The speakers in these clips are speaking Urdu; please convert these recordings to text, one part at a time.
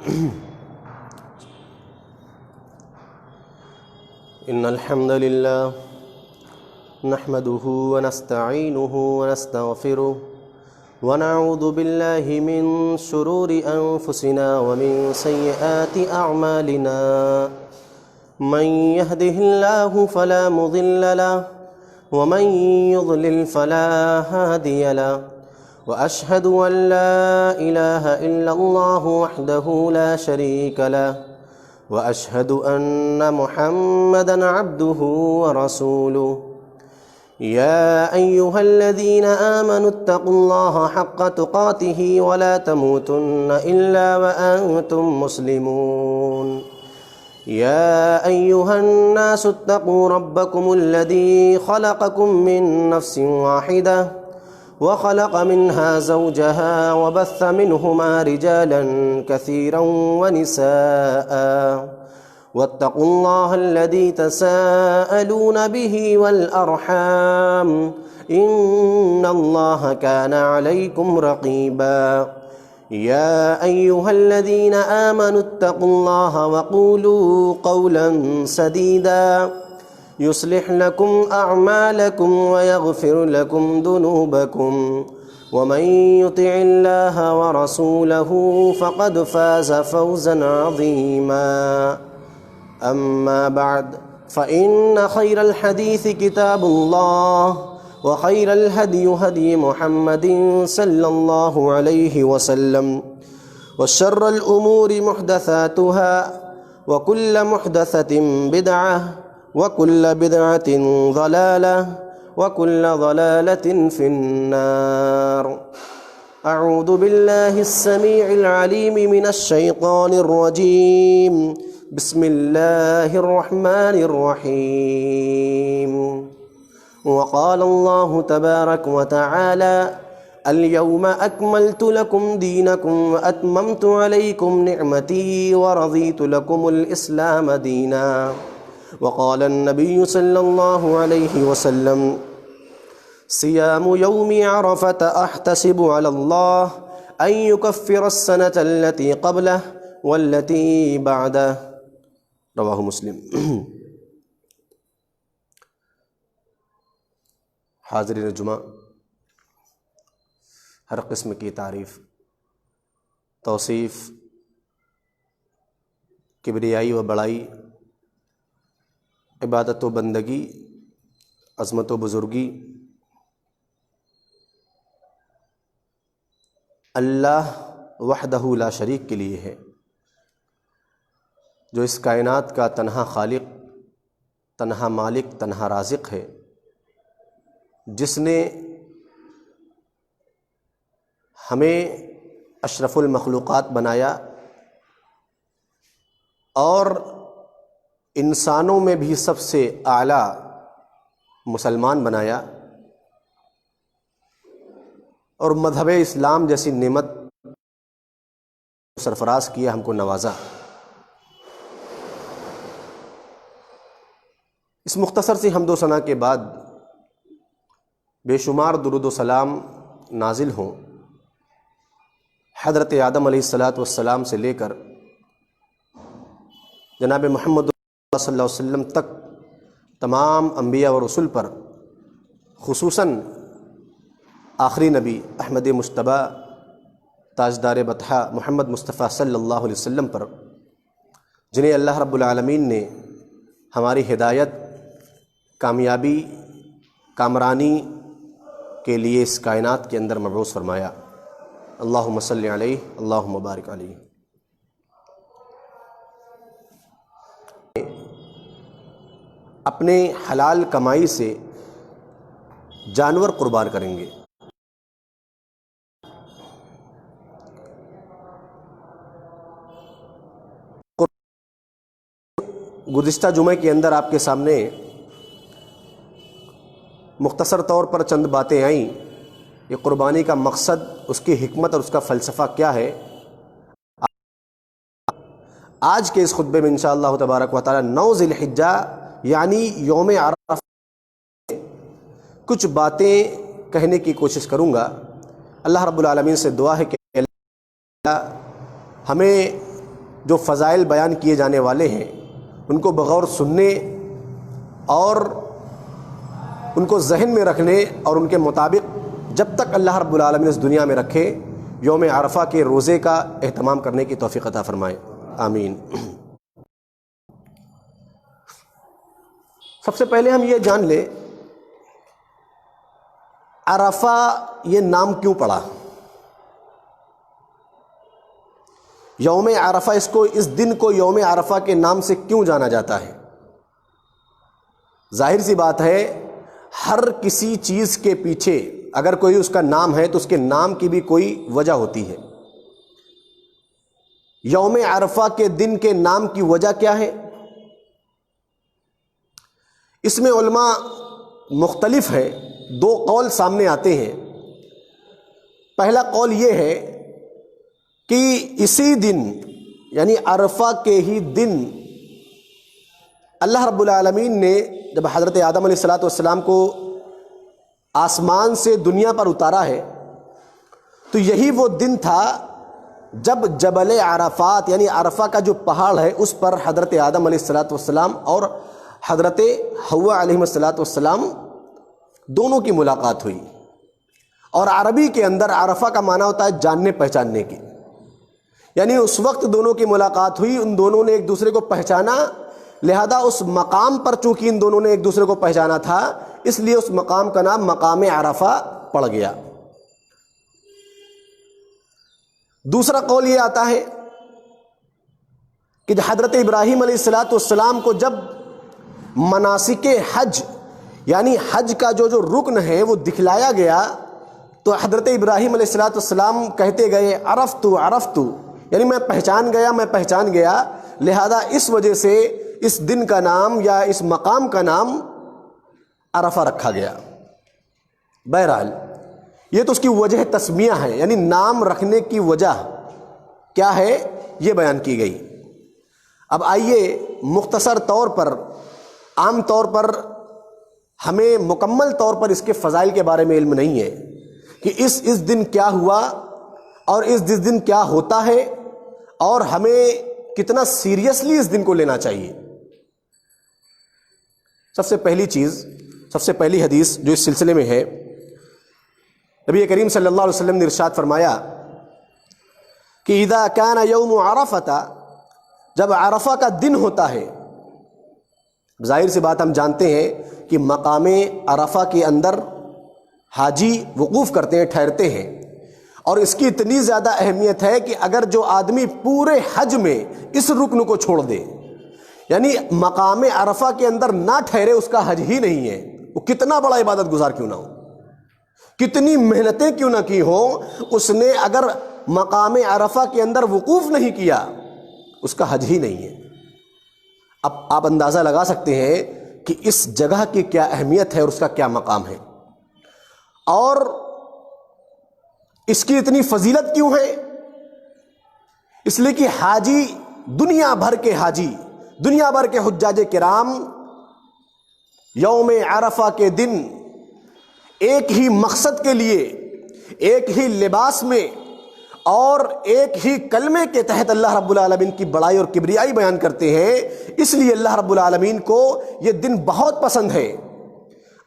إن الحمد لله نحمده ونستعينه ونستغفره ونعوذ بالله من شرور أنفسنا ومن سيئات أعمالنا من يهده الله فلا مضل له ومن يضلل فلا هادي له وأشهد أن لا إله إلا الله وحده لا شريك له وأشهد أن محمدًا عبده ورسوله يا أيها الذين آمنوا اتقوا الله حق تقاته ولا تموتن إلا وأنتم مسلمون يا أيها الناس اتقوا ربكم الذي خلقكم من نفس واحدة وخلق منها زوجها وبث منهما رجالا كثيرا ونساء واتقوا الله الذي تساءلون به والأرحام إن الله كان عليكم رقيبا يا أيها الذين آمنوا اتقوا الله وقولوا قولا سديدا يصلح لكم أعمالكم ويغفر لكم ذنوبكم ومن يطع الله ورسوله فقد فاز فوزا عظيما أما بعد فإن خير الحديث كتاب الله وخير الهدي هدي محمد صلى الله عليه وسلم وشر الأمور محدثاتها وكل محدثة بدعة وكل بدعة ضلالة وكل ضلالة في النار أعوذ بالله السميع العليم من الشيطان الرجيم بسم الله الرحمن الرحيم وقال الله تبارك وتعالى اليوم أكملت لكم دينكم وأتممت عليكم نعمتي ورضيت لكم الإسلام دينا وقال النبي صلى الله عليه وسلم صيام يوم عرفة أحتسب على الله أن يكفر السنة التي قبله والتي بعده رواہ مسلم۔ حاضرین جمعہ، ہر قسم کی تعریف، توصیف، کبریائی و بڑائی، عبادت و بندگی، عظمت و بزرگی اللہ وحدہ لا شریک کے لیے ہے، جو اس کائنات کا تنہا خالق، تنہا مالک، تنہا رازق ہے، جس نے ہمیں اشرف المخلوقات بنایا اور انسانوں میں بھی سب سے اعلیٰ مسلمان بنایا، اور مذہب اسلام جیسی نعمت سرفراز کیا، ہم کو نوازا۔ اس مختصر سی حمد و ثنا کے بعد بے شمار درود و سلام نازل ہوں حضرت آدم علیہ السلام سے لے کر جناب محمد صلی اللہ علیہ وسلم تک تمام انبیاء و رسل پر، خصوصاً آخری نبی احمد مجتبی تاجدار بطحہ محمد مصطفیٰ صلی اللہ علیہ وسلم پر، جنہیں اللہ رب العالمین نے ہماری ہدایت، کامیابی، کامرانی کے لیے اس کائنات کے اندر مبعوث فرمایا۔ اللہم صلی علیہ، اللہم بارک علیہ۔ اپنے حلال کمائی سے جانور قربان کریں گے۔ گزشتہ جمعے کے اندر آپ کے سامنے مختصر طور پر چند باتیں آئیں، یہ قربانی کا مقصد، اس کی حکمت اور اس کا فلسفہ کیا ہے۔ آج کے اس خطبے میں انشاءاللہ تبارک و تعالی 9 ذی الحجہ یعنی یوم عرفہ کچھ باتیں کہنے کی کوشش کروں گا۔ اللہ رب العالمین سے دعا ہے کہ اللہ ہمیں جو فضائل بیان کیے جانے والے ہیں ان کو بغور سننے اور ان کو ذہن میں رکھنے اور ان کے مطابق جب تک اللہ رب العالمین اس دنیا میں رکھے یوم عرفہ کے روزے کا اہتمام کرنے کی توفیق عطا فرمائے، آمین۔ سب سے پہلے ہم یہ جان لیں عرفہ یہ نام کیوں پڑا؟ یوم عرفہ اس دن کو یوم عرفہ کے نام سے کیوں جانا جاتا ہے؟ ظاہر سی بات ہے ہر کسی چیز کے پیچھے اگر کوئی اس کا نام ہے تو اس کے نام کی بھی کوئی وجہ ہوتی ہے۔ یوم عرفہ کے دن کے نام کی وجہ کیا ہے؟ اس میں علماء مختلف ہیں، دو قول سامنے آتے ہیں۔ پہلا قول یہ ہے کہ اسی دن یعنی عرفہ کے ہی دن اللہ رب العالمین نے جب حضرت آدم علیہ السلام کو آسمان سے دنیا پر اتارا ہے تو یہی وہ دن تھا جب جبل عرفات یعنی عرفہ کا جو پہاڑ ہے اس پر حضرت آدم علیہ السلام اور حضرت حوا علیہ السلام دونوں کی ملاقات ہوئی۔ اور عربی کے اندر عرفہ کا معنی ہوتا ہے جاننے پہچاننے کی، یعنی اس وقت دونوں کی ملاقات ہوئی، ان دونوں نے ایک دوسرے کو پہچانا، لہذا اس مقام پر چونکہ ان دونوں نے ایک دوسرے کو پہچانا تھا اس لیے اس مقام کا نام مقام عرفہ پڑ گیا۔ دوسرا قول یہ آتا ہے کہ حضرت ابراہیم علیہ السلام کو جب مناسک حج یعنی حج کا جو رکن ہے وہ دکھلایا گیا تو حضرت ابراہیم علیہ السلام کہتے گئے عرفت یعنی میں پہچان گیا، لہذا اس وجہ سے اس دن کا نام یا اس مقام کا نام عرفہ رکھا گیا۔ بہرحال یہ تو اس کی وجہ تسمیہ ہے، یعنی نام رکھنے کی وجہ کیا ہے یہ بیان کی گئی۔ اب آئیے مختصر طور پر عام طور پر ہمیں مکمل طور پر اس کے فضائل کے بارے میں علم نہیں ہے کہ اس دن کیا ہوا اور اس دن کیا ہوتا ہے اور ہمیں کتنا سیریسلی اس دن کو لینا چاہیے۔ سب سے پہلی حدیث جو اس سلسلے میں ہے، نبی کریم صلی اللہ علیہ وسلم نے ارشاد فرمایا کہ اذا کان یوم عرفہ، جب عرفہ کا دن ہوتا ہے، ظاہر سی بات ہم جانتے ہیں کہ مقام عرفہ کے اندر حاجی وقوف کرتے ہیں، ٹھہرتے ہیں، اور اس کی اتنی زیادہ اہمیت ہے کہ اگر جو آدمی پورے حج میں اس رکن کو چھوڑ دے یعنی مقام عرفہ کے اندر نہ ٹھہرے اس کا حج ہی نہیں ہے، وہ کتنا بڑا عبادت گزار کیوں نہ ہو، کتنی محنتیں کیوں نہ کی ہوں، اس نے اگر مقام عرفہ کے اندر وقوف نہیں کیا اس کا حج ہی نہیں ہے۔ اب آپ اندازہ لگا سکتے ہیں کہ اس جگہ کی کیا اہمیت ہے اور اس کا کیا مقام ہے، اور اس کی اتنی فضیلت کیوں ہے؟ اس لیے کہ حاجی دنیا بھر کے حجاج کرام یوم عرفہ کے دن ایک ہی مقصد کے لیے، ایک ہی لباس میں اور ایک ہی کلمے کے تحت اللہ رب العالمین کی بڑائی اور کبریائی بیان کرتے ہیں۔ اس لیے اللہ رب العالمین کو یہ دن بہت پسند ہے،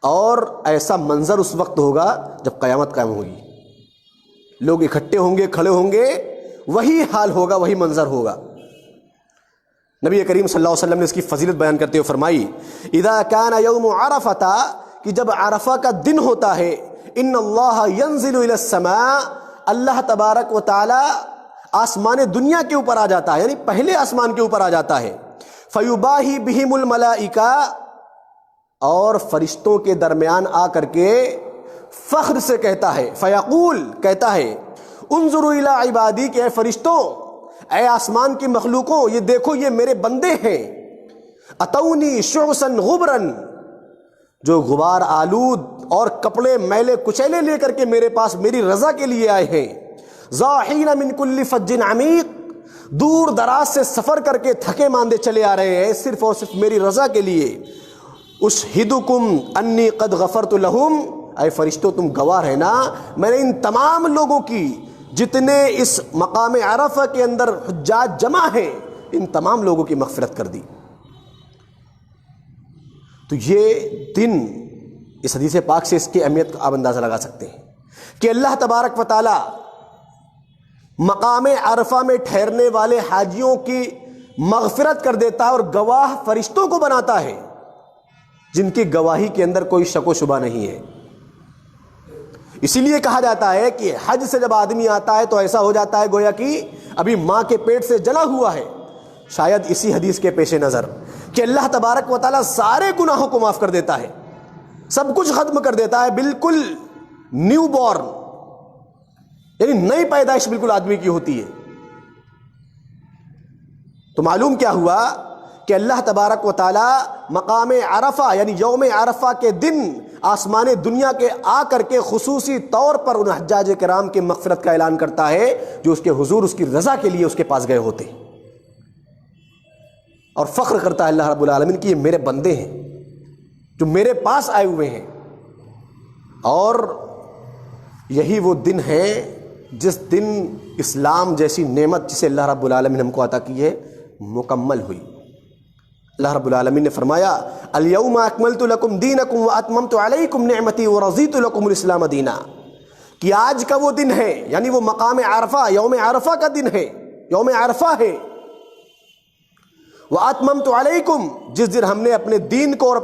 اور ایسا منظر اس وقت ہوگا جب قیامت قائم ہوگی، لوگ اکٹھے ہوں گے، کھڑے ہوں گے، وہی حال ہوگا، وہی منظر ہوگا۔ نبی کریم صلی اللہ علیہ وسلم نے اس کی فضیلت بیان کرتے ہوئے فرمائی اذا کان یوم عرفہ، کہ جب عرفہ کا دن ہوتا ہے، ان اللہ ینزل الی السماء، اللہ تبارک و تعالی آسمان دنیا کے اوپر آ جاتا ہے، یعنی پہلے آسمان کے اوپر آ جاتا ہے، فیباہی بہم الملائکہ، اور فرشتوں کے درمیان آ کر کے فخر سے کہتا ہے، فیقول کہتا ہے، انظروا الی عبادی، کہ اے فرشتوں، اے آسمان کی مخلوقوں، یہ دیکھو یہ میرے بندے ہیں، اتونی شعثا غبرا، جو غبار آلود اور کپڑے میلے کچیلے لے کر کے میرے پاس میری رضا کے لیے آئے ہیں، ذاحین من کل فج عمیق، دور دراز سے سفر کر کے تھکے ماندے چلے آ رہے ہیں صرف اور صرف میری رضا کے لیے۔ اشہدکم انی قد غفرت لہم، اے فرشتوں تم گواہ ہے نا، میں نے ان تمام لوگوں کی جتنے اس مقام عرفہ کے اندر حجاج جمع ہیں ان تمام لوگوں کی مغفرت کر دی۔ تو یہ دن، اس حدیث پاک سے اس کی اہمیت کو آپ اندازہ لگا سکتے ہیں کہ اللہ تبارک و تعالی مقام عرفہ میں ٹھہرنے والے حاجیوں کی مغفرت کر دیتا ہے اور گواہ فرشتوں کو بناتا ہے جن کی گواہی کے اندر کوئی شک و شبہ نہیں ہے۔ اسی لیے کہا جاتا ہے کہ حج سے جب آدمی آتا ہے تو ایسا ہو جاتا ہے گویا کہ ابھی ماں کے پیٹ سے جنا ہوا ہے۔ شاید اسی حدیث کے پیش نظر کہ اللہ تبارک و تعالیٰ سارے گناہوں کو معاف کر دیتا ہے، سب کچھ ختم کر دیتا ہے، بالکل نیو بورن، یعنی نئی پیدائش بالکل آدمی کی ہوتی ہے۔ تو معلوم کیا ہوا کہ اللہ تبارک و تعالی مقام عرفہ یعنی یوم عرفہ کے دن آسمان دنیا کے آ کر کے خصوصی طور پر ان حجاج کرام کی مغفرت کا اعلان کرتا ہے جو اس کے حضور اس کی رضا کے لیے اس کے پاس گئے ہوتے ہیں، اور فخر کرتا ہے اللہ رب العالمین کہ یہ میرے بندے ہیں جو میرے پاس آئے ہوئے ہیں۔ اور یہی وہ دن ہے جس دن اسلام جیسی نعمت جسے اللہ رب العالمین ہم کو عطا کی ہے مکمل ہوئی۔ اللہ رب العالمین نے فرمایا الیوم اکملت لکم دینکم واتممت علیکم نعمتی ورضیت لکم الاسلام دینا، کہ آج کا وہ دن ہے، یعنی وہ مقام عرفہ یوم عرفہ کا دن ہے، یوم عرفہ ہے۔ واتممت علیکم، جس دن ہم نے اپنے دین کو اور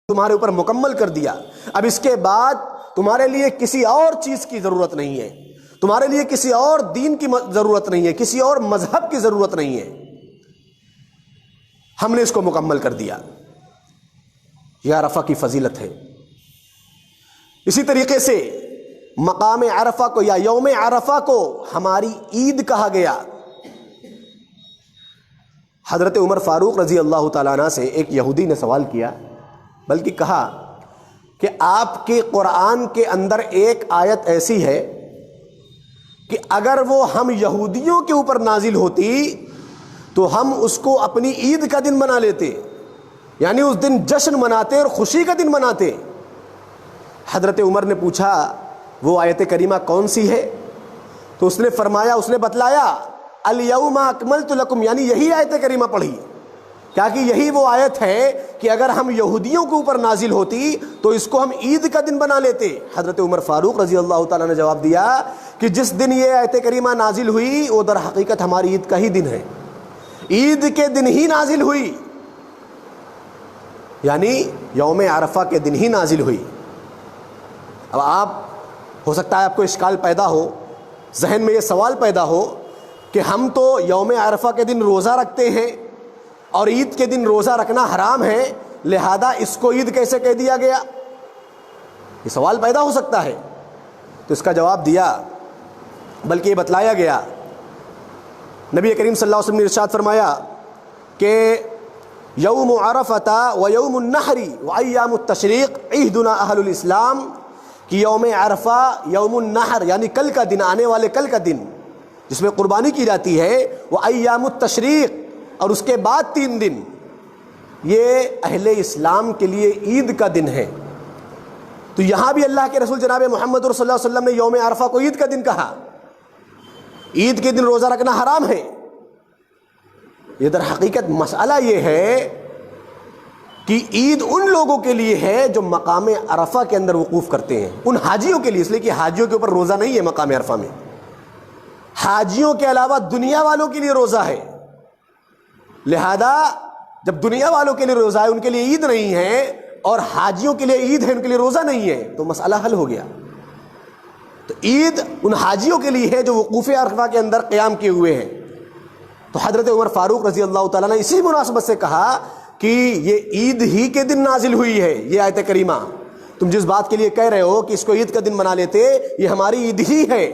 تمہارے اوپر مکمل کر دیا، اب اس کے بعد تمہارے لیے کسی اور چیز کی ضرورت نہیں ہے، تمہارے لیے کسی اور دین کی ضرورت نہیں ہے، کسی اور مذہب کی ضرورت نہیں ہے، ہم نے اس کو مکمل کر دیا۔ یہ عرفہ کی فضیلت ہے۔ اسی طریقے سے مقام عرفہ کو یا یوم عرفہ کو ہماری عید کہا گیا۔ حضرت عمر فاروق رضی اللہ تعالیٰ عنہ سے ایک یہودی نے سوال کیا، بلکہ کہا کہ آپ کے قرآن کے اندر ایک آیت ایسی ہے کہ اگر وہ ہم یہودیوں کے اوپر نازل ہوتی تو ہم اس کو اپنی عید کا دن بنا لیتے، یعنی اس دن جشن مناتے اور خوشی کا دن مناتے۔ حضرت عمر نے پوچھا وہ آیت کریمہ کون سی ہے؟ تو اس نے فرمایا، اس نے بتلایا الیوم اکملت لکم، یعنی یہی آیت کریمہ پڑھی، کیا کہ یہی وہ آیت ہے کہ اگر ہم یہودیوں کے اوپر نازل ہوتی تو اس کو ہم عید کا دن بنا لیتے۔ حضرت عمر فاروق رضی اللہ تعالیٰ نے جواب دیا کہ جس دن یہ آیت کریمہ نازل ہوئی وہ در حقیقت ہماری عید کا ہی دن ہے، عید کے دن ہی نازل ہوئی، یعنی یوم عرفہ کے دن ہی نازل ہوئی۔ اب آپ ہو سکتا ہے آپ کو اشکال پیدا ہو، ذہن میں یہ سوال پیدا ہو کہ ہم تو یوم عرفہ کے دن روزہ رکھتے ہیں اور عید کے دن روزہ رکھنا حرام ہے، لہذا اس کو عید کیسے کہہ دیا گیا؟ یہ سوال پیدا ہو سکتا ہے۔ تو اس کا جواب دیا، بلکہ یہ بتلایا گیا، نبی کریم صلی اللہ علیہ وسلم نے ارشاد فرمایا کہ یوم عرفۃ و یوم النحر و ایام التشریق عیدنا اہل الاسلام، کہ یوم عرفہ، یوم النحر یعنی کل کا دن، آنے والے کل کا دن جس میں قربانی کی جاتی ہے، وہ ایام التشریق اور اس کے بعد 3 دن، یہ اہل اسلام کے لیے عید کا دن ہے۔ تو یہاں بھی اللہ کے رسول جناب محمد صلی اللہ علیہ وسلم نے یوم عرفہ کو عید کا دن کہا، عید کے دن روزہ رکھنا حرام ہے۔ یہ در حقیقت مسئلہ یہ ہے کہ عید ان لوگوں کے لیے ہے جو مقام عرفہ کے اندر وقوف کرتے ہیں، ان حاجیوں کے لیے، اس لیے کہ حاجیوں کے اوپر روزہ نہیں ہے مقام عرفہ میں، حاجیوں کے علاوہ دنیا والوں کے لیے روزہ ہے، لہذا جب دنیا والوں کے لیے روزہ ہے ان کے لیے عید نہیں ہے، اور حاجیوں کے لیے عید ہے ان کے لیے روزہ نہیں ہے، تو مسئلہ حل ہو گیا۔ تو عید ان حاجیوں کے لیے ہے جو وقوف عرفہ کے اندر قیام کیے ہوئے ہیں۔ تو حضرت عمر فاروق رضی اللہ تعالیٰ نے اسی مناسبت سے کہا کہ یہ عید ہی کے دن نازل ہوئی ہے یہ آیت کریمہ، تم جس بات کے لیے کہہ رہے ہو کہ اس کو عید کا دن بنا لیتے، یہ ہماری عید ہی ہے۔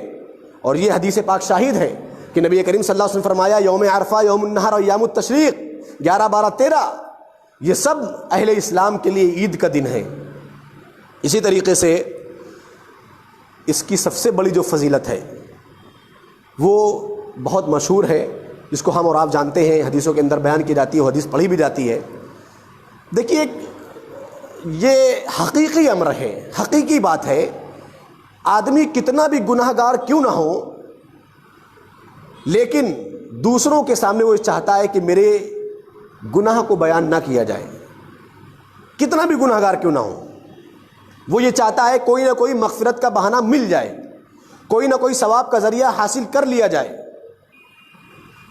اور یہ حدیث پاک شاہد ہے کہ نبی کریم صلی اللہ علیہ وسلم فرمایا یوم عرفہ، یوم النحر اور ایام التشریق 11، 12، 13 یہ سب اہل اسلام کے لیے عید کا دن ہے۔ اسی طریقے سے اس کی سب سے بڑی جو فضیلت ہے وہ بہت مشہور ہے، جس کو ہم اور آپ جانتے ہیں، حدیثوں کے اندر بیان کی جاتی ہے، حدیث پڑھی بھی جاتی ہے۔ دیکھیے یہ حقیقی امر ہے، حقیقی بات ہے، آدمی کتنا بھی گناہ گار کیوں نہ ہو، لیکن دوسروں کے سامنے وہ چاہتا ہے کہ میرے گناہ کو بیان نہ کیا جائے، کتنا بھی گناہ گار کیوں نہ ہو، وہ یہ چاہتا ہے کوئی نہ کوئی مغفرت کا بہانہ مل جائے، کوئی نہ کوئی ثواب کا ذریعہ حاصل کر لیا جائے۔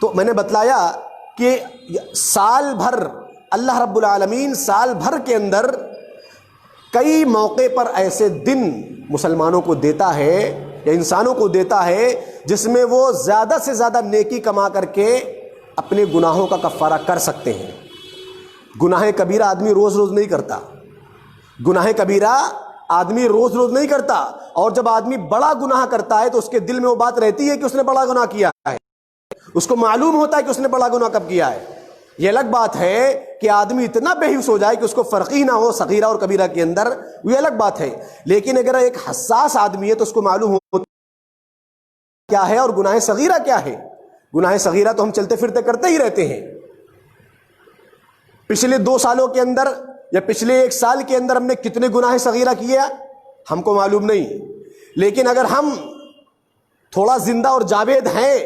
تو میں نے بتلایا کہ سال بھر اللہ رب العالمین سال بھر کے اندر کئی موقع پر ایسے دن مسلمانوں کو دیتا ہے یا انسانوں کو دیتا ہے جس میں وہ زیادہ سے زیادہ نیکی کما کر کے اپنے گناہوں کا کفارہ کر سکتے ہیں۔ گناہ کبیرہ آدمی روز روز نہیں کرتا، گناہ کبیرہ آدمی روز روز نہیں کرتا، اور جب آدمی بڑا گناہ کرتا ہے تو اس کے دل میں وہ بات رہتی ہے کہ اس نے بڑا گناہ کیا ہے، اس کو معلوم ہوتا ہے کہ اس نے بڑا گناہ کب کیا ہے۔ یہ الگ بات ہے کہ آدمی اتنا بے ہوش ہو جائے کہ اس کو فرق ہی نہ ہو صغیرہ اور کبیرہ کے اندر، یہ الگ بات ہے۔ لیکن اگر ایک حساس آدمی ہے تو اس کو معلوم ہوتا کیا ہے اور گناہ صغیرہ کیا ہے۔ گناہ صغیرہ تو ہم چلتے پھرتے کرتے ہی رہتے ہیں۔ پچھلے 2 سالوں کے اندر یا پچھلے 1 سال کے اندر ہم نے کتنے گناہ صغیرہ کیے ہم کو معلوم نہیں، لیکن اگر ہم تھوڑا زندہ اور جاوید ہیں،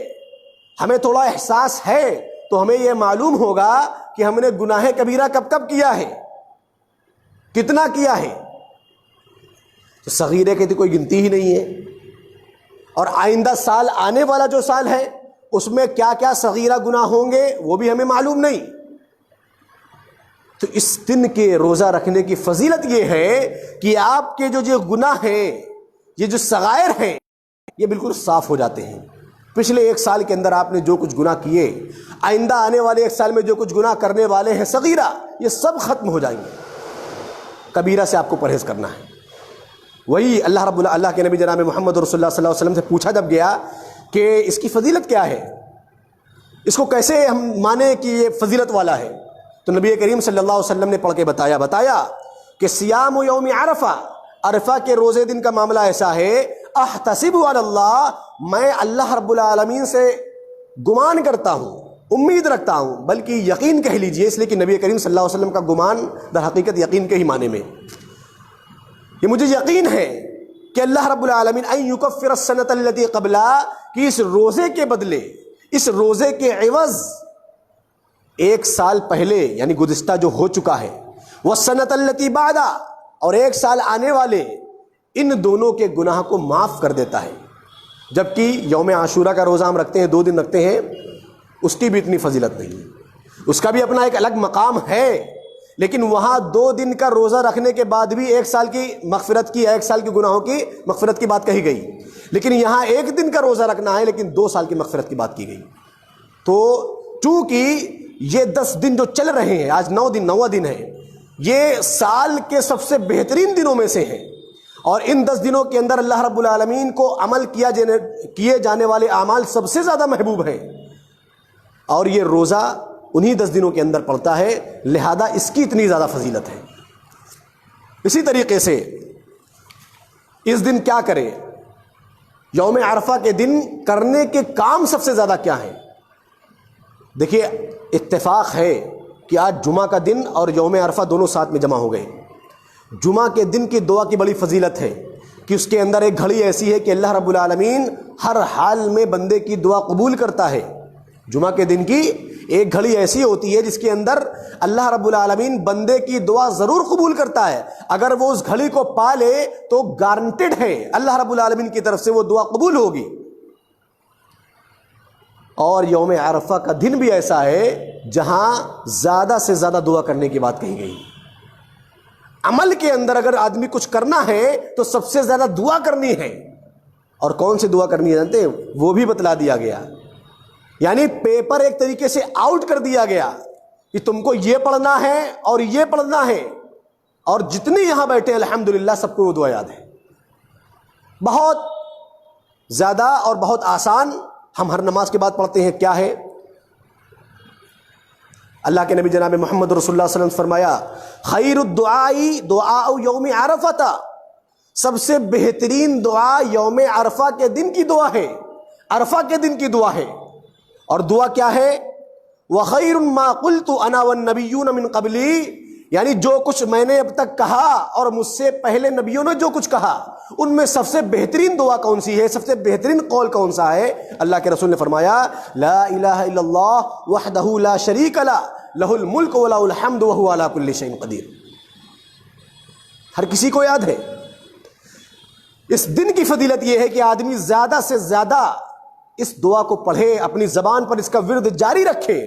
ہمیں تھوڑا احساس ہے، تو ہمیں یہ معلوم ہوگا کہ ہم نے گناہ کبیرہ کب کب کیا ہے، کتنا کیا ہے۔ تو صغیرے کی تو کوئی گنتی ہی نہیں ہے، اور آئندہ سال آنے والا جو سال ہے اس میں کیا کیا صغیرہ گناہ ہوں گے وہ بھی ہمیں معلوم نہیں۔ تو اس دن کے روزہ رکھنے کی فضیلت یہ ہے کہ آپ کے جو گناہ ہیں، یہ جو صغائر ہیں، یہ بالکل صاف ہو جاتے ہیں۔ پچھلے 1 سال کے اندر آپ نے جو کچھ گناہ کیے، آئندہ آنے والے 1 سال میں جو کچھ گناہ کرنے والے ہیں صغیرہ، یہ سب ختم ہو جائیں گے۔ کبیرہ سے آپ کو پرہیز کرنا ہے۔ وہی اللہ کے نبی جناب محمد رسول اللہ صلی اللہ علیہ وسلم سے پوچھا جب گیا کہ اس کی فضیلت کیا ہے، اس کو کیسے ہم مانیں کہ یہ فضیلت والا ہے، تو نبی کریم صلی اللہ علیہ وسلم نے پڑھ کے بتایا کہ صیام یوم عرفہ، عرفہ کے روزے دن کا معاملہ ایسا ہے، احتسب علی اللہ، میں اللہ رب العالمین سے گمان کرتا ہوں، امید رکھتا ہوں، بلکہ یقین کہہ لیجئے، اس لیے کہ نبی کریم صلی اللہ علیہ وسلم کا گمان در حقیقت یقین کے ہی معنی میں، یہ مجھے یقین ہے کہ اللہ رب العالمین ان یکفر السنۃ التي قبلها، کہ اس روزے کے بدلے، اس روزے کے عوض 1 سال پہلے یعنی گزشتہ جو ہو چکا ہے، والسنۃ التي بعدها، اور 1 سال آنے والے، ان دونوں کے گناہ کو معاف کر دیتا ہے۔ جبکہ یوم عاشورہ کا روزہ ہم رکھتے ہیں، 2 دن رکھتے ہیں، اس کی بھی اتنی فضیلت نہیں ہے، اس کا بھی اپنا ایک الگ مقام ہے، لیکن وہاں 2 دن کا روزہ رکھنے کے بعد بھی 1 سال کی مغفرت کی، 1 سال کے گناہوں کی مغفرت کی بات کہی گئی، لیکن یہاں 1 دن کا روزہ رکھنا ہے لیکن 2 سال کی مغفرت کی بات کی گئی۔ تو چونکہ یہ 10 دن جو چل رہے ہیں، آج 9واں دن ہے، یہ سال کے سب سے بہترین دنوں میں سے ہیں، اور ان 10 دنوں کے اندر اللہ رب العالمین کو عمل کیے جانے والے اعمال سب سے زیادہ محبوب ہیں، اور یہ روزہ انہی 10 دنوں کے اندر پڑتا ہے، لہذا اس کی اتنی زیادہ فضیلت ہے۔ اسی طریقے سے اس دن کیا کریں، یوم عرفہ کے دن کرنے کے کام سب سے زیادہ کیا ہیں؟ دیکھیے، اتفاق ہے کہ آج جمعہ کا دن اور یوم عرفہ دونوں ساتھ میں جمع ہو گئے۔ جمعہ کے دن کی دعا کی بڑی فضیلت ہے کہ اس کے اندر ایک گھڑی ایسی ہے کہ اللہ رب العالمین ہر حال میں بندے کی دعا قبول کرتا ہے۔ جمعہ کے دن کی ایک گھڑی ایسی ہوتی ہے جس کے اندر اللہ رب العالمین بندے کی دعا ضرور قبول کرتا ہے، اگر وہ اس گھڑی کو پا لے تو گارنٹیڈ ہے اللہ رب العالمین کی طرف سے وہ دعا قبول ہوگی۔ اور یوم عرفہ کا دن بھی ایسا ہے جہاں زیادہ سے زیادہ دعا کرنے کی بات کہی گئی۔ عمل کے اندر اگر آدمی کچھ کرنا ہے تو سب سے زیادہ دعا کرنی ہے، اور کون سی دعا کرنی ہے جانتے ہیں؟ وہ بھی بتلا دیا گیا، یعنی پیپر ایک طریقے سے آؤٹ کر دیا گیا کہ تم کو یہ پڑھنا ہے اور یہ پڑھنا ہے، اور جتنے یہاں بیٹھے ہیں الحمدللہ سب کو وہ دعا یاد ہے۔ بہت زیادہ اور بہت آسان، ہم ہر نماز کے بعد پڑھتے ہیں، کیا ہے؟ اللہ کے نبی جناب محمد رسول اللہ صلی اللہ علیہ وسلم فرمایا، خیر الدعاء دعاء یوم عرفہ، سب سے بہترین دعا یوم عرفہ کے دن کی دعا ہے، عرفہ کے دن کی دعا ہے۔ اور دعا کیا ہے؟ وَخَيْرٌ مَا قُلْتُ أَنَا وَالنَّبِيُّونَ مِن قَبْلِي، یعنی جو کچھ میں نے اب تک کہا اور مجھ سے پہلے نبیوں نے جو کچھ کہا ان میں سب سے بہترین دعا کون سی ہے، سب سے بہترین قول کون سا ہے؟ اللہ کے رسول نے فرمایا لا الہ الا اللہ وحدہ لا شریک لہ لہ الملک ولہ الحمد وہو علی کل شیء قدیر۔ ہر کسی کو یاد ہے۔ اس دن کی فضیلت یہ ہے کہ آدمی زیادہ سے زیادہ اس دعا کو پڑھے، اپنی زبان پر اس کا ورد جاری رکھے،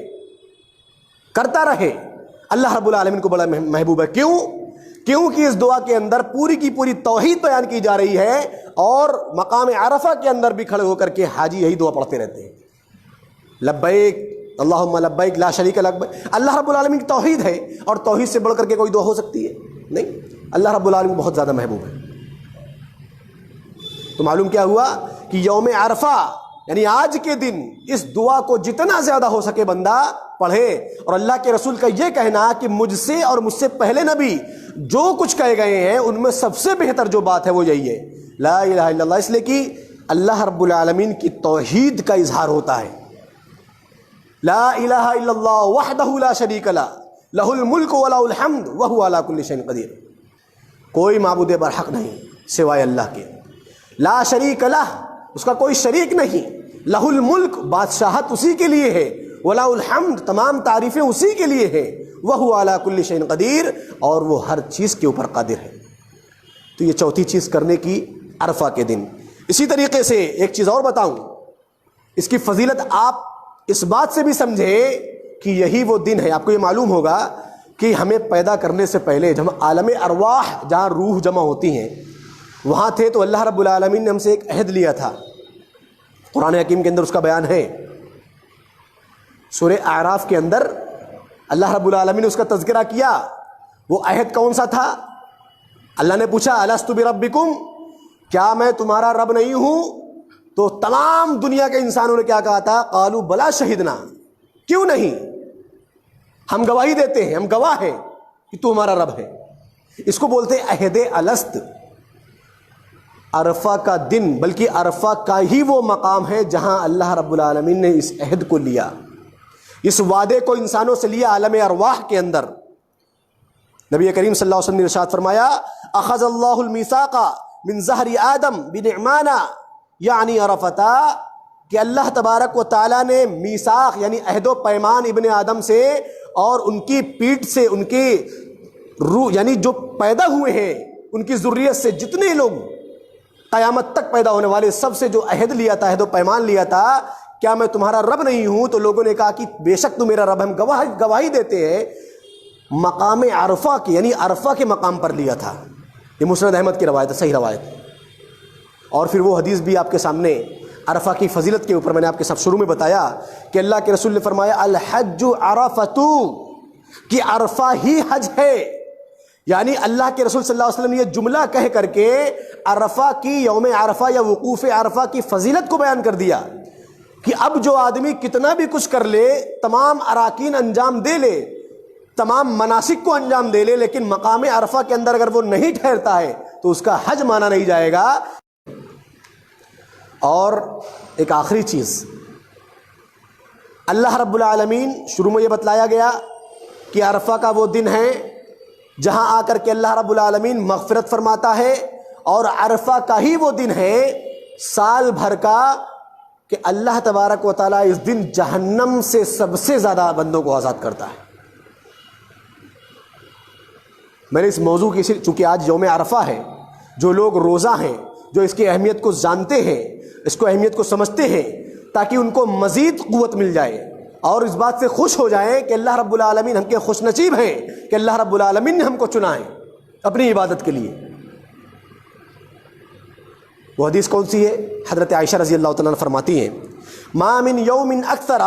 کرتا رہے۔ اللہ رب العالمین کو بڑا محبوب ہے۔ کیونکہ اس دعا کے اندر پوری کی پوری توحید بیان کی جا رہی ہے، اور مقام عرفہ کے اندر بھی کھڑے ہو کر کے حاجی یہی دعا پڑھتے رہتے ہیں، لبیک اللہم لبیک لا شریک لک۔ اللہ رب العالمین کی توحید ہے، اور توحید سے بڑھ کر کے کوئی دعا ہو سکتی ہے؟ نہیں۔ اللہ رب العالمین بہت زیادہ محبوب ہے۔ تو معلوم کیا ہوا کہ یوم عرفہ یعنی آج کے دن اس دعا کو جتنا زیادہ ہو سکے بندہ پڑھے۔ اور اللہ کے رسول کا یہ کہنا کہ مجھ سے اور مجھ سے پہلے نبی جو کچھ کہے گئے ہیں ان میں سب سے بہتر جو بات ہے وہ یہی ہے، لا الہ الا اللہ، اس لیے کہ اللہ رب العالمین کی توحید کا اظہار ہوتا ہے۔ لا الہ الا اللہ وحدہ لا شریک لہ لہ الملک ولہ الحمد وہو علی کل شیء قدیر۔ کوئی معبود برحق نہیں سوائے اللہ کے، لا شریک لہ، اس کا کوئی شریک نہیں، لہ الملک، بادشاہت اسی کے لیے ہے، ولا الحمد، تمام تعریفیں اسی کے لیے ہے، وہو علی کل شیء قدیر، اور وہ ہر چیز کے اوپر قادر ہے۔ تو یہ چوتھی چیز کرنے کی عرفہ کے دن۔ اسی طریقے سے ایک چیز اور بتاؤں، اس کی فضیلت آپ اس بات سے بھی سمجھے کہ یہی وہ دن ہے۔ آپ کو یہ معلوم ہوگا کہ ہمیں پیدا کرنے سے پہلے جب عالم ارواح جہاں روح جمع ہوتی ہیں وہاں تھے، تو اللہ رب العالمین نے ہم سے ایک عہد لیا تھا، قرآن حکیم کے اندر اس کا بیان ہے۔ سورہ اعراف کے اندر اللہ رب العالمین نے اس کا تذکرہ کیا۔ وہ عہد کون سا تھا؟ اللہ نے پوچھا الست بربکم، کیا میں تمہارا رب نہیں ہوں؟ تو تمام دنیا کے انسانوں نے کیا کہا تھا؟ قالوا بلا شہدنا، کیوں نہیں، ہم گواہی دیتے ہیں، ہم گواہ ہیں کہ تو ہمارا رب ہے۔ اس کو بولتے ہیں عہد الست۔ عرفہ کا دن، بلکہ عرفہ کا ہی وہ مقام ہے جہاں اللہ رب العالمین نے اس عہد کو لیا، اس وعدے کو انسانوں سے لیا عالم ارواح کے اندر۔ نبی کریم صلی اللہ علیہ وسلم نے ارشاد فرمایا اخذ اللہ المیثاق من ظہر آدم بنعمانہ، یعنی عرفتا، کہ اللہ تبارک و تعالیٰ نے میثاق یعنی عہد و پیمان ابن آدم سے اور ان کی پیٹھ سے، ان کی روح یعنی جو پیدا ہوئے ہیں ان کی ذریت سے جتنے لوگ قیامت تک پیدا ہونے والے، سب سے جو عہد لیا تھا، عہد و پیمان لیا تھا، کیا میں تمہارا رب نہیں ہوں؟ تو لوگوں نے کہا کہ بے شک تو میرا رب، ہم گواہی دیتے ہیں۔ مقام عرفہ کی یعنی عرفہ کے مقام پر لیا تھا۔ یہ مسند احمد کی روایت ہے، صحیح روایت ہے۔ اور پھر وہ حدیث بھی آپ کے سامنے عرفہ کی فضیلت کے اوپر میں نے آپ کے ساتھ شروع میں بتایا کہ اللہ کے رسول نے فرمایا الحج عرفۃ، کہ عرفہ ہی حج ہے۔ یعنی اللہ کے رسول صلی اللہ علیہ وسلم نے یہ جملہ کہہ کر کے عرفہ کی، یوم عرفہ یا وقوف عرفہ کی فضیلت کو بیان کر دیا کہ اب جو آدمی کتنا بھی کچھ کر لے، تمام اراکین انجام دے لے، تمام مناسک کو انجام دے لے، لیکن مقام عرفہ کے اندر اگر وہ نہیں ٹھہرتا ہے تو اس کا حج مانا نہیں جائے گا۔ اور ایک آخری چیز، اللہ رب العالمین، شروع میں یہ بتلایا گیا کہ عرفہ کا وہ دن ہے جہاں آ کر کے اللہ رب العالمین مغفرت فرماتا ہے، اور عرفہ کا ہی وہ دن ہے سال بھر کا کہ اللہ تبارک و تعالیٰ اس دن جہنم سے سب سے زیادہ بندوں کو آزاد کرتا ہے۔ میں نے اس موضوع کی، چونکہ آج یوم عرفہ ہے، جو لوگ روزہ ہیں، جو اس کی اہمیت کو جانتے ہیں، اس کو اہمیت کو سمجھتے ہیں، تاکہ ان کو مزید قوت مل جائے اور اس بات سے خوش ہو جائیں کہ اللہ رب العالمین ہم کے خوش نصیب ہیں کہ اللہ رب العالمین نے ہم کو چنا ہے اپنی عبادت کے لیے۔ وہ حدیث کون سی ہے؟ حضرت عائشہ رضی اللہ تعالیٰ عنہ فرماتی ہیں ما من یوم اکثر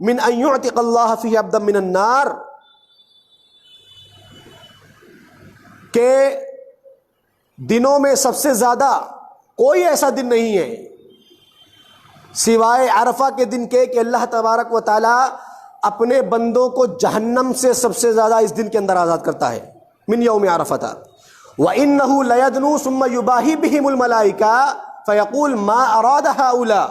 من ان یعتق اللہ فیہ عبدا من النار، کہ دنوں میں سب سے زیادہ کوئی ایسا دن نہیں ہے سوائے عرفہ کے دن کے کہ اللہ تبارک و تعالیٰ اپنے بندوں کو جہنم سے سب سے زیادہ اس دن کے اندر آزاد کرتا ہے۔ من یوم عرفہ وَإِنَّهُ لَيَدْنُو ثُمَّ يُبَاهِي بِهِمُ الْمَلَائِكَةُ فَيَقُولُ مَا أَرَادَ هَؤُلَاءِ،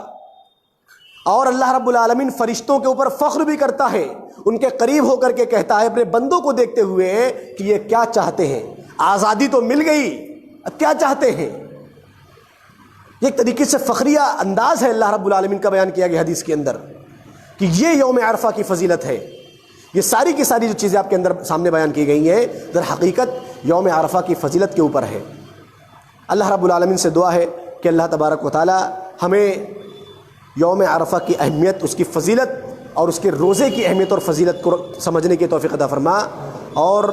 اور اللہ رب العالمین فرشتوں کے اوپر فخر بھی کرتا ہے، ان کے قریب ہو کر کے کہتا ہے اپنے بندوں کو دیکھتے ہوئے کہ یہ کیا چاہتے ہیں، آزادی تو مل گئی، اب کیا چاہتے ہیں۔ یہ ایک طریقے سے فخریہ انداز ہے اللہ رب العالمین کا بیان کیا گیا حدیث کے اندر کہ یہ یوم عرفہ کی فضیلت ہے۔ یہ ساری کی ساری جو چیزیں آپ کے اندر سامنے بیان کی گئی ہیں در حقیقت یوم عرفہ کی فضیلت کے اوپر ہے۔ اللہ رب العالمین سے دعا ہے کہ اللہ تبارک و تعالی ہمیں یوم عرفہ کی اہمیت، اس کی فضیلت اور اس کے روزے کی اہمیت اور فضیلت کو سمجھنے کی توفیق عطا فرما، اور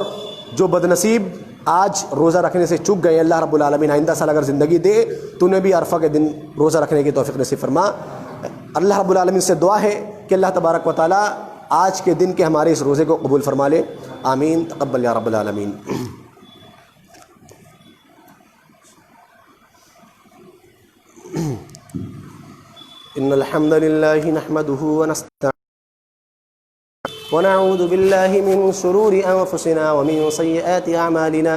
جو بدنصیب آج روزہ رکھنے سے چک گئے اللہ رب العالمین آئندہ سال اگر زندگی دے تو انہیں بھی عرفہ کے دن روزہ رکھنے کی توفیق نصیب فرما۔ اللہ رب العالمین سے دعا ہے کہ اللہ تبارک و تعالی آج کے دن کے ہمارے اس روزے کو قبول فرما لے، آمین، تقبل یا رب العالمین۔ ان الحمد لله نحمده ونستعينه ونعوذ بالله من شرور انفسنا ومن سيئات اعمالنا،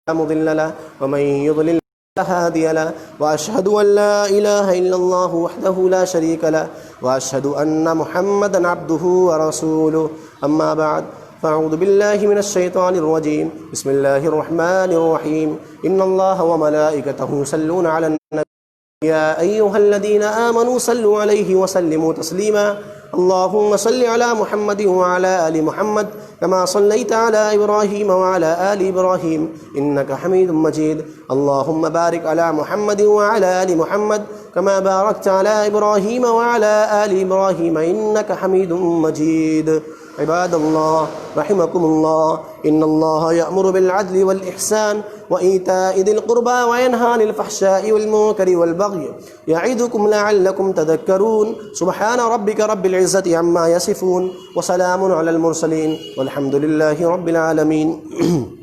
لا مضل له ومن يضلل فلا هادي له، واشهد ان لا اله الا الله وحده لا شريك له، واشهد ان محمدا عبده ورسوله، اما بعد فاعوذ بالله من الشيطان الرجيم، بسم الله الرحمن الرحيم، ان الله وملائكته يصلون على النبي يا أيها الذين آمنوا صلوا عليه وسلموا تسليما، اللهم صل على محمد وعلى آل محمد كما صليت على إبراهيم وعلى آل إبراهيم إنك حميد مجيد، اللهم بارك على محمد وعلى آل محمد كما باركت على إبراهيم وعلى آل إبراهيم إنك حميد مجيد۔ عباد الله رحمكم الله، إن الله يأمر بالعدل والإحسان وإيتاء ذي القربى وينهى عن الفحشاء والمنكر والبغي يعظكم لعلكم تذكرون، سبحان ربك رب العزة عما يصفون وسلام على المرسلين والحمد لله رب العالمين۔